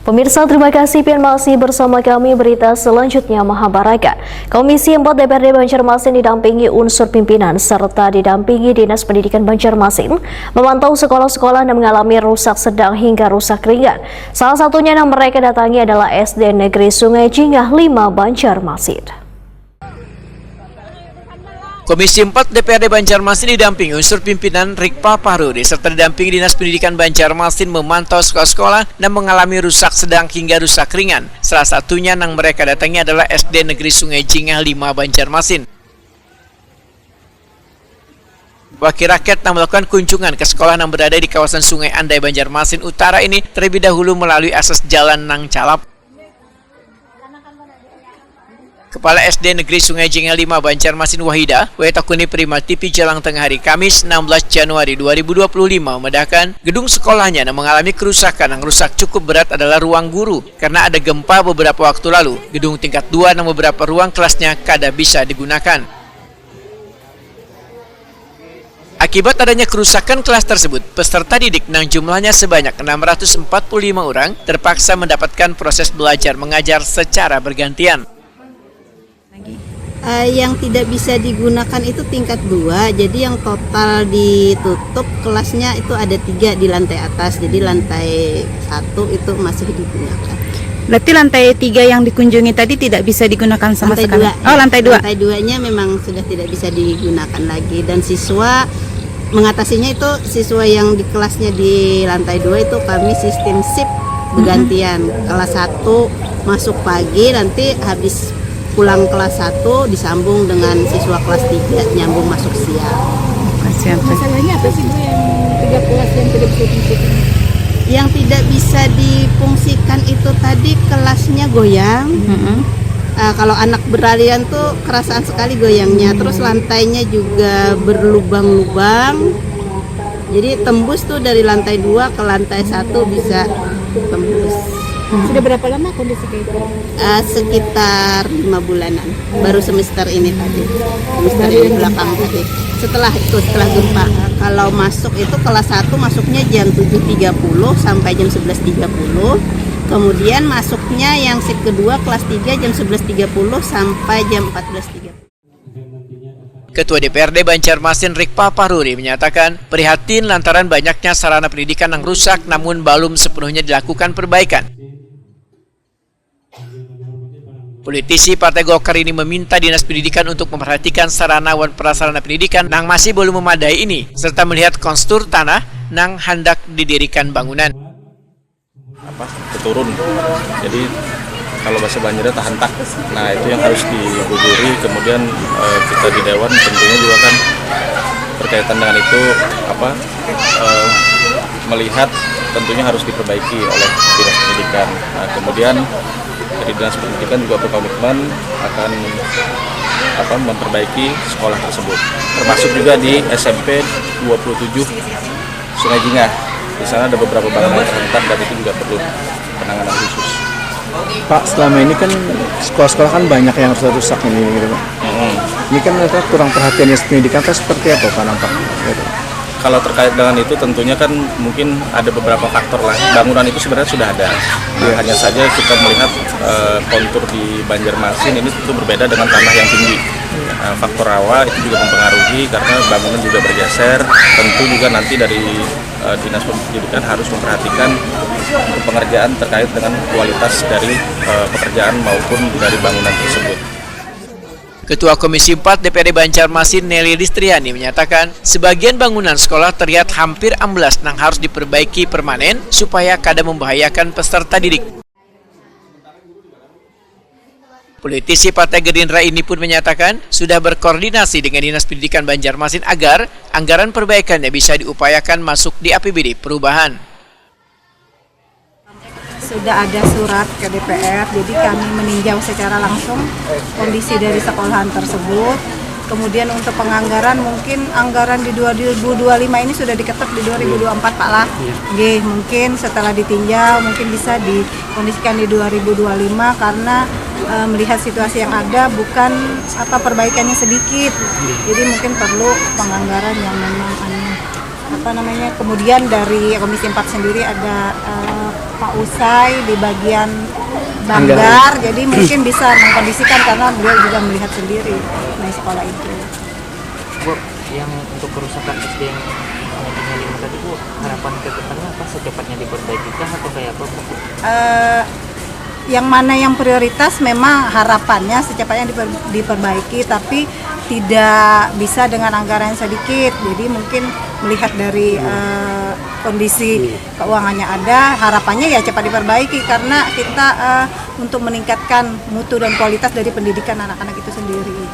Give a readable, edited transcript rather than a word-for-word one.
Pemirsa, terima kasih pian masih bersama kami. Berita selanjutnya, Mahabharata. Komisi 4 DPRD Banjarmasin didampingi unsur pimpinan serta didampingi Dinas Pendidikan Banjarmasin memantau sekolah-sekolah yang mengalami rusak sedang hingga rusak ringan. Salah satunya yang mereka datangi adalah SD Negeri Sungai Jingah 5 Banjarmasin. Komisi 4 DPRD Banjarmasin didampingi unsur pimpinan Rikpa Paruri serta didampingi Dinas Pendidikan Banjarmasin memantau sekolah-sekolah yang mengalami rusak sedang hingga rusak ringan. Salah satunya yang mereka datangi adalah SD Negeri Sungai Jingah 5 Banjarmasin. Wakil rakyat yang melakukan kunjungan ke sekolah yang berada di kawasan Sungai Andai Banjarmasin Utara ini terlebih dahulu melalui akses jalan Nang Calap. Kepala SD Negeri Sungai Jingah 5 Banjarmasin Wahida, Wetakuni Prima TV Jalang Tengah hari Kamis 16 Januari 2025 memedahkan gedung sekolahnya yang mengalami kerusakan. Yang rusak cukup berat adalah ruang guru karena ada gempa beberapa waktu lalu. Gedung tingkat 2 dan beberapa ruang kelasnya kada bisa digunakan. Akibat adanya kerusakan kelas tersebut, peserta didik yang jumlahnya sebanyak 645 orang terpaksa mendapatkan proses belajar mengajar secara bergantian. Yang tidak bisa digunakan itu tingkat 2, jadi yang total ditutup kelasnya itu ada 3 di lantai atas, jadi lantai 1 itu masih digunakan. Berarti lantai 3 yang dikunjungi tadi tidak bisa digunakan sama sekali? Oh, lantai 2? Lantai 2-nya memang sudah tidak bisa digunakan lagi, dan siswa mengatasinya itu siswa yang di kelasnya di lantai 2 itu kami sistem shift bergantian. Kelas 1 masuk pagi, nanti habis pulang kelas 1 disambung dengan siswa kelas 3 nyambung masuk siang. Masalahnya apa sih Bu yang 3 kelas yang tidak bisa difungsikan? Yang tidak bisa difungsikan itu tadi kelasnya goyang. Kalau anak berlarian tuh kerasaan sekali goyangnya. Terus lantainya juga berlubang-lubang. Jadi tembus tuh dari lantai 2 ke lantai 1 bisa tembus. Sudah berapa lama kondisi kayak itu? Sekitar 5 bulanan. Baru semester ini tadi. Semester ini belakang tadi. Setelah gempa. Kalau masuk itu kelas 1 masuknya jam 7.30 sampai jam 11.30. Kemudian masuknya yang shift kedua kelas 3 jam 11.30 sampai jam 14.30. Ketua DPRD Banjarmasin Rikpa Paruri menyatakan prihatin lantaran banyaknya sarana pendidikan yang rusak namun belum sepenuhnya dilakukan perbaikan. Politisi Partai Golkar ini meminta Dinas Pendidikan untuk memperhatikan sarana dan prasarana pendidikan yang masih belum memadai ini, serta melihat kontur tanah yang hendak didirikan bangunan. Keturun, jadi kalau bahasa Banjarnya tahan tak. Nah itu yang harus diguguri. Kemudian kita di Dewan tentunya juga kan berkaitan dengan itu melihat tentunya harus diperbaiki oleh Dinas Pendidikan. Nah kemudian dari Dinas Pendidikan juga berkomitmen akan memperbaiki sekolah tersebut, termasuk juga di SMP 27 Sungai Jingah. Di sana ada beberapa bangunan terhentak dan itu juga perlu penanganan khusus. Pak, selama ini kan sekolah-sekolah kan banyak yang rusak ini gitu Pak. Ini kan mereka kurang perhatian Dinas Pendidikan, seperti apa Pak nampak? Kalau terkait dengan itu tentunya kan mungkin ada beberapa faktor lah. Bangunan itu sebenarnya sudah ada. Hanya saja kita melihat kontur di Banjarmasin ini tentu berbeda dengan tanah yang tinggi. Faktor rawa itu juga mempengaruhi karena bangunan juga bergeser. Tentu juga nanti dari Dinas Pendidikan harus memperhatikan pengerjaan terkait dengan kualitas dari pekerjaan maupun dari bangunan tersebut. Ketua Komisi 4 DPRD Banjarmasin Nelly Listriani menyatakan sebagian bangunan sekolah terlihat hampir amblas yang harus diperbaiki permanen supaya kada membahayakan peserta didik. Politisi Partai Gerindra ini pun menyatakan sudah berkoordinasi dengan Dinas Pendidikan Banjarmasin agar anggaran perbaikannya bisa diupayakan masuk di APBD perubahan. Sudah ada surat ke DPR, jadi kami meninjau secara langsung kondisi dari sekolahan tersebut. Kemudian untuk penganggaran mungkin anggaran di 2025 ini sudah diketok di 2024 Pak lah. Mungkin setelah ditinjau mungkin bisa dikondisikan di 2025 karena melihat situasi yang ada bukan perbaikannya sedikit. Jadi mungkin perlu penganggaran yang memang Kemudian dari Komisi 4 sendiri ada Pak Usai di bagian Banggar, jadi mungkin bisa mengkondisikan karena beliau juga melihat sendiri di sekolah itu. Bu, yang untuk kerusakan SD yang Ngejeng 5 tadi Bu, harapan ke depannya apa? Secepatnya diperbaiki kah atau kayak apa Bu? Yang mana yang prioritas memang harapannya secepatnya diperbaiki, tapi tidak bisa dengan anggaran yang sedikit. Jadi mungkin melihat dari kondisi keuangannya ada, harapannya ya cepat diperbaiki karena kita untuk meningkatkan mutu dan kualitas dari pendidikan anak-anak itu sendiri.